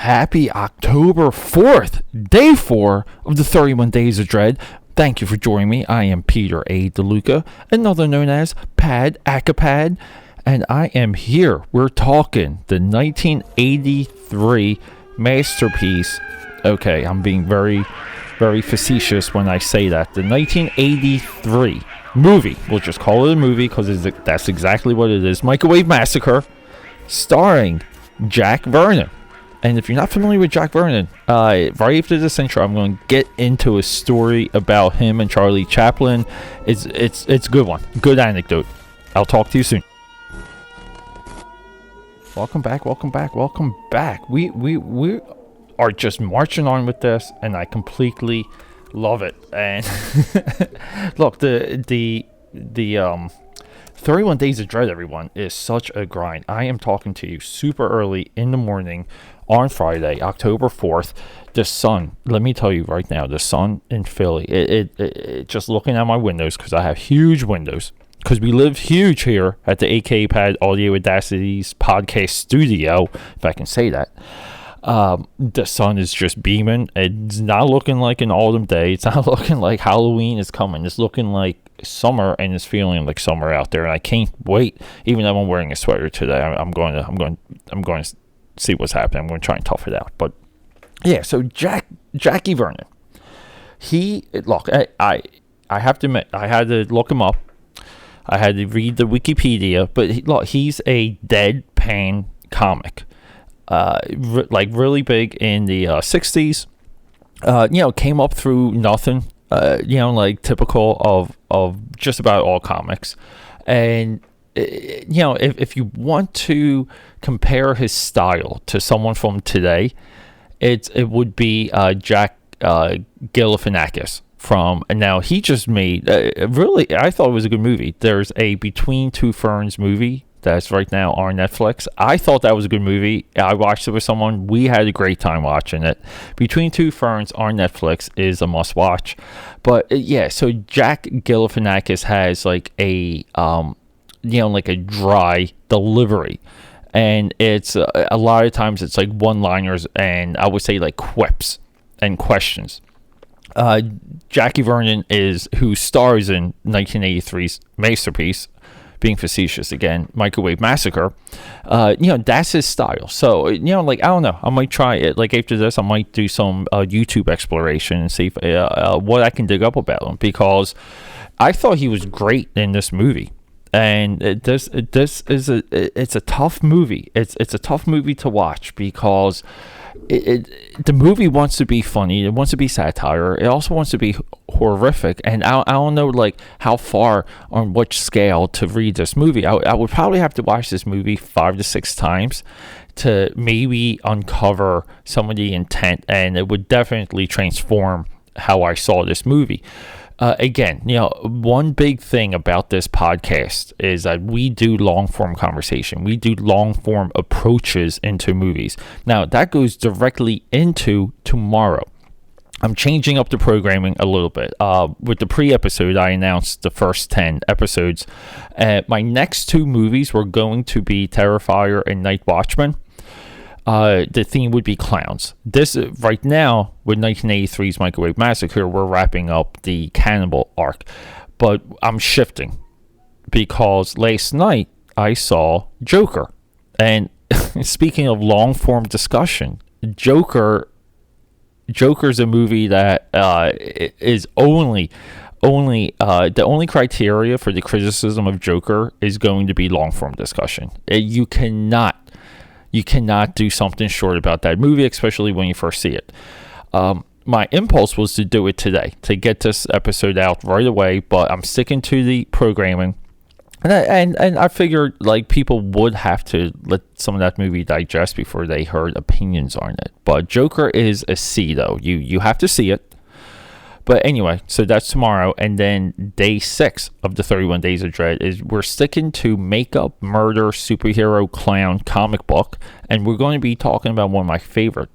Happy October 4th, day 4 of the 31 Days of Dread. Thank you for joining me. I am Peter A. DeLuca, another known as Pad, AKAPAD, and I am here. We're talking the 1983 masterpiece. Okay, I'm being very facetious when I say that. The 1983 movie, we'll just call it a movie because that's exactly what it is. Microwave Massacre, starring Jack Vernon. And if you're not familiar with Jack Vernon, right after this intro, I'm going to get into a story about him and Charlie Chaplin. It's a good one. Good anecdote. I'll talk to you soon. Welcome back. We are just marching on with this, and I completely love it. And look, the 31 Days of Dread, everyone, is such a grind. I am talking to you super early in the morning on Friday, October 4th. The sun, let me tell you right now, the sun in Philly, it just looking at my windows, because I have huge windows, because we live huge here at the AKAPAD Audio Audacity's podcast studio, if I can say that. The sun is just beaming. It's not looking like an autumn day. It's not looking like Halloween is coming. It's looking like summer, and it's feeling like summer out there. And I can't wait. Even though I'm wearing a sweater today, I'm going to see what's happening. I'm going to try and tough it out. But yeah, so Jackie Vernon. I have to admit, I had to look him up. I had to read the Wikipedia, but he's a deadpan comic. Really big in the 60s. Came up through nothing. Like typical of just about all comics. And if you want to compare his style to someone from today, it would be Jack Galifianakis from. And now he just made I thought it was a good movie. There's a Between Two Ferns movie that's right now on Netflix. I thought that was a good movie. I watched it with someone. We had a great time watching it. Between Two Ferns on Netflix is a must watch. But so Jack Galifianakis has like a like a dry delivery, and it's a lot of times it's like one-liners, and I would say like quips and questions. Jackie Vernon is who stars in 1983's masterpiece, being facetious again, Microwave Massacre. That's his style. So, I don't know. I might try it. Like after this, I might do some YouTube exploration and see if, what I can dig up about him, because I thought he was great in this movie. And this is it's a tough movie. It's a tough movie to watch, because the movie wants to be funny. It wants to be satire. It also wants to be horrific. And I don't know like how far on which scale to read this movie. I would probably have to watch this movie 5 to 6 times to maybe uncover some of the intent, and it would definitely transform how I saw this movie. Again, one big thing about this podcast is that we do long-form conversation. We do long-form approaches into movies. Now, that goes directly into tomorrow. I'm changing up the programming a little bit. With the pre-episode, I announced the first 10 episodes. My next 2 movies were going to be Terrifier and Night Watchman. The theme would be clowns. This right now with 1983's Microwave Massacre, we're wrapping up the Cannibal arc, but I'm shifting because last night I saw Joker, and speaking of long form discussion, Joker's a movie that is only the only criteria for the criticism of Joker is going to be long form discussion. You cannot do something short about that movie, especially when you first see it. My impulse was to do it today, to get this episode out right away, but I'm sticking to the programming. And I figured like people would have to let some of that movie digest before they heard opinions on it. But Joker is a C, though. You have to see it. But anyway, so that's tomorrow, and then day 6 of the 31 Days of Dread is we're sticking to makeup, murder, superhero, clown, comic book, and we're going to be talking about one of my favorite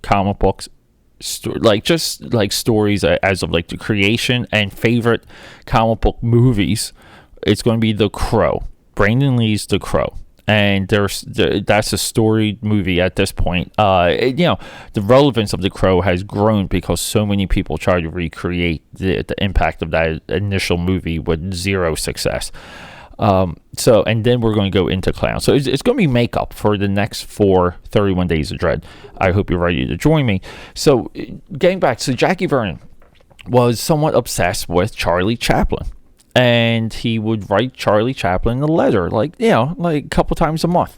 comic books, stories as of like the creation, and favorite comic book movies. It's going to be The Crow, Brandon Lee's The Crow, and that's a storied movie at this point. The relevance of The Crow has grown because so many people try to recreate the impact of that initial movie with zero success. And then we're going to go into Clown. So it's going to be makeup for the next 31 Days of Dread. I hope you're ready to join me. So getting back, so Jackie Vernon was somewhat obsessed with Charlie Chaplin. And he would write Charlie Chaplin a letter, like a couple times a month.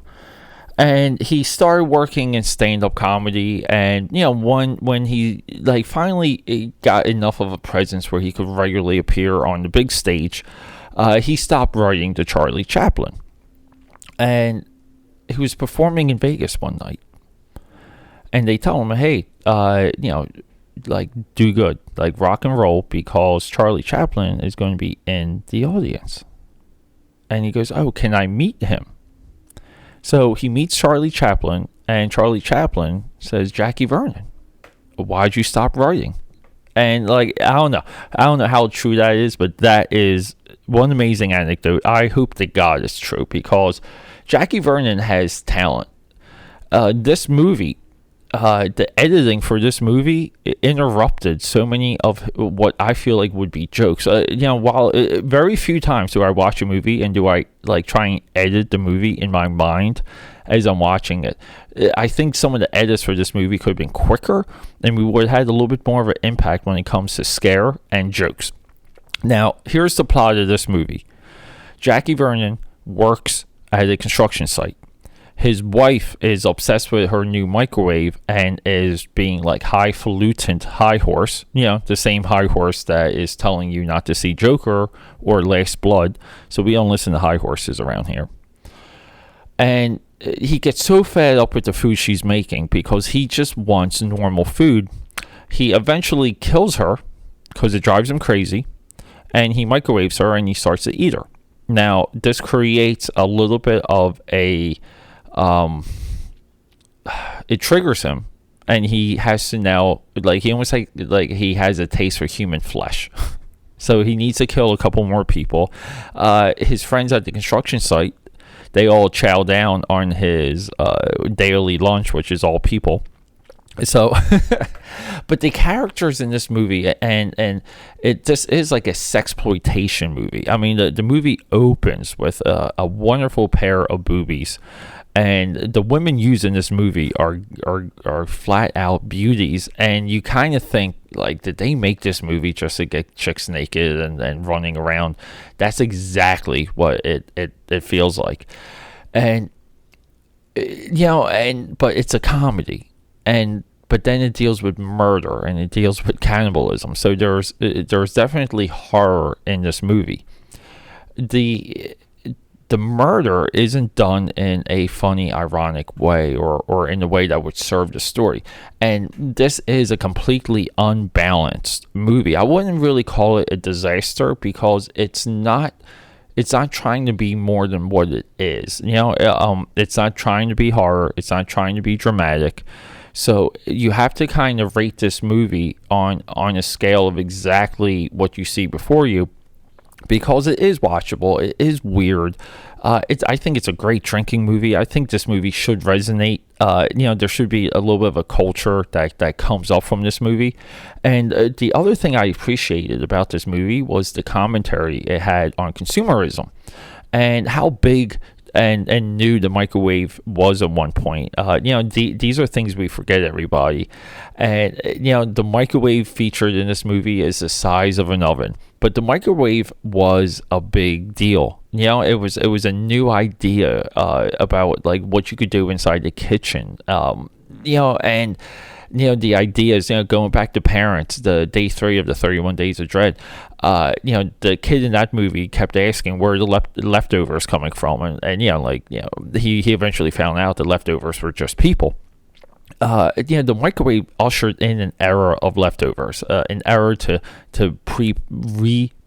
And he started working in stand-up comedy. And, when he, finally got enough of a presence where he could regularly appear on the big stage, he stopped writing to Charlie Chaplin. And he was performing in Vegas one night. And they tell him, hey, do good, rock and roll, because Charlie Chaplin is going to be in the audience. And he goes, oh, can I meet him? So he meets Charlie Chaplin, and Charlie Chaplin says, Jackie Vernon, why'd you stop writing? And I don't know how true that is, but that is one amazing anecdote. I hope to God it's true, because Jackie Vernon has talent. This movie, the editing for this movie interrupted so many of what I feel like would be jokes. While very few times do I watch a movie and do I try and edit the movie in my mind as I'm watching it. I think some of the edits for this movie could have been quicker, and we would have had a little bit more of an impact when it comes to scare and jokes. Now, here's the plot of this movie. Jackie Vernon works at a construction site. His wife is obsessed with her new microwave and is being highfalutin high horse, the same high horse that is telling you not to see Joker or Last Blood. So we don't listen to high horses around here. And he gets so fed up with the food she's making because he just wants normal food. He eventually kills her because it drives him crazy, and he microwaves her and he starts to eat her. Now, this creates a little bit of a it triggers him, and he has to now he almost he has a taste for human flesh. So he needs to kill a couple more people. His friends at the construction site, they all chow down on his daily lunch, which is all people. So but the characters in this movie, and it just is like a sexploitation movie. I mean, the movie opens with a wonderful pair of boobies. And the women used in this movie are flat out beauties, and you kind of think did they make this movie just to get chicks naked and running around? That's exactly what it feels like, and but it's a comedy, but then it deals with murder and it deals with cannibalism. So there's definitely horror in this movie. The murder isn't done in a funny, ironic way or in a way that would serve the story. And this is a completely unbalanced movie. I wouldn't really call it a disaster because it's not trying to be more than what it is. It's not trying to be horror. It's not trying to be dramatic. So you have to kind of rate this movie on a scale of exactly what you see before you, because it is watchable. It is weird. I think it's a great drinking movie. I think this movie should resonate. There should be a little bit of a culture that comes up from this movie. And the other thing I appreciated about this movie was the commentary it had on consumerism and how big and new the microwave was at one point. These are things we forget, everybody. And the microwave featured in this movie is the size of an oven, but the microwave was a big deal. It was a new idea about what you could do inside the kitchen. The idea is, going back to Parents, the day 3 of the 31 Days of Dread, the kid in that movie kept asking where the leftovers coming from. And he eventually found out the leftovers were just people. The microwave ushered in an era of leftovers, an era to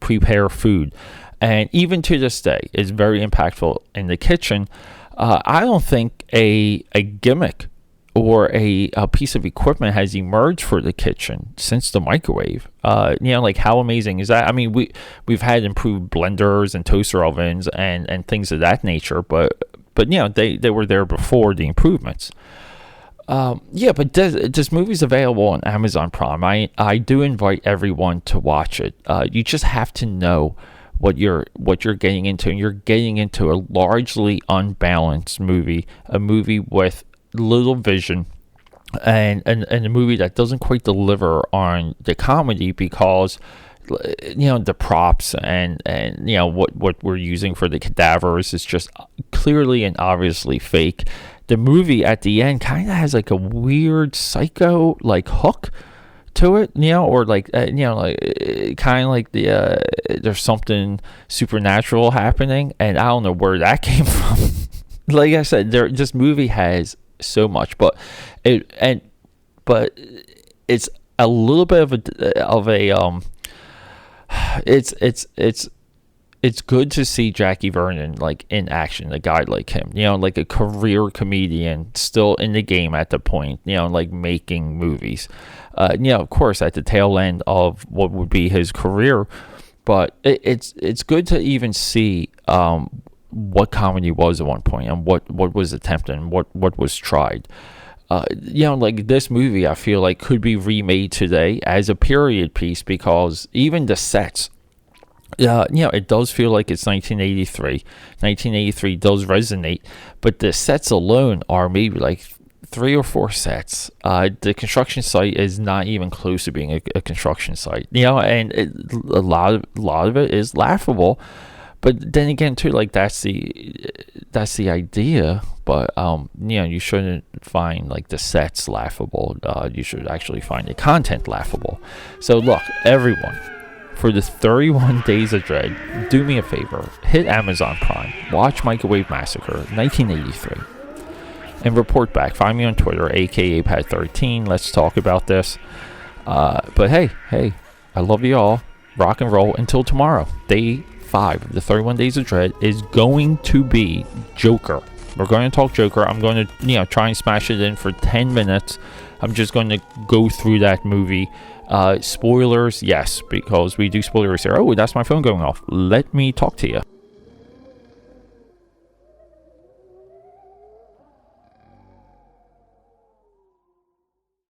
prepare food. And even to this day, is very impactful in the kitchen. I don't think a gimmick or a piece of equipment has emerged for the kitchen since the microwave. How amazing is that? I mean, we've had improved blenders and toaster ovens and things of that nature, but but they were there before the improvements. Yeah, but this movie's available on Amazon Prime. I do invite everyone to watch it. You just have to know what you're getting into, and you're getting into a largely unbalanced movie, a movie with little vision, and a movie that doesn't quite deliver on the comedy because the props and what we're using for the cadavers is just clearly and obviously fake. The movie at the end kind of has like a weird psycho like hook to it, or like kind of like the there's something supernatural happening, and I don't know where that came from. Like I said, this movie has so much, but it's a little bit of a it's good to see Jackie Vernon like in action, a guy like him, like a career comedian still in the game at the point, like making movies, of course at the tail end of what would be his career, but it's good to even see what comedy was at one point, and what was attempted, and what was tried. Like this movie I feel like could be remade today as a period piece, because even the sets, it does feel like it's 1983. 1983 does resonate, but the sets alone are maybe like 3 or 4 sets. The construction site is not even close to being a construction site, and a lot of it is laughable. But then again, too, like that's the idea. But you shouldn't find like the sets laughable. You should actually find the content laughable. So look, everyone, for the 31 Days of Dread, do me a favor: hit Amazon Prime, watch Microwave Massacre, 1983, and report back. Find me on Twitter, AKAPAD13. Let's talk about this. But hey, I love you all. Rock and roll until tomorrow. Day 5 of the 31 Days of Dread is going to be Joker. We're going to talk Joker. I'm going to try and smash it in for 10 minutes. I'm just going to go through that movie. Spoilers, yes, because we do spoilers here. Oh, that's my phone going off. Let me talk to you.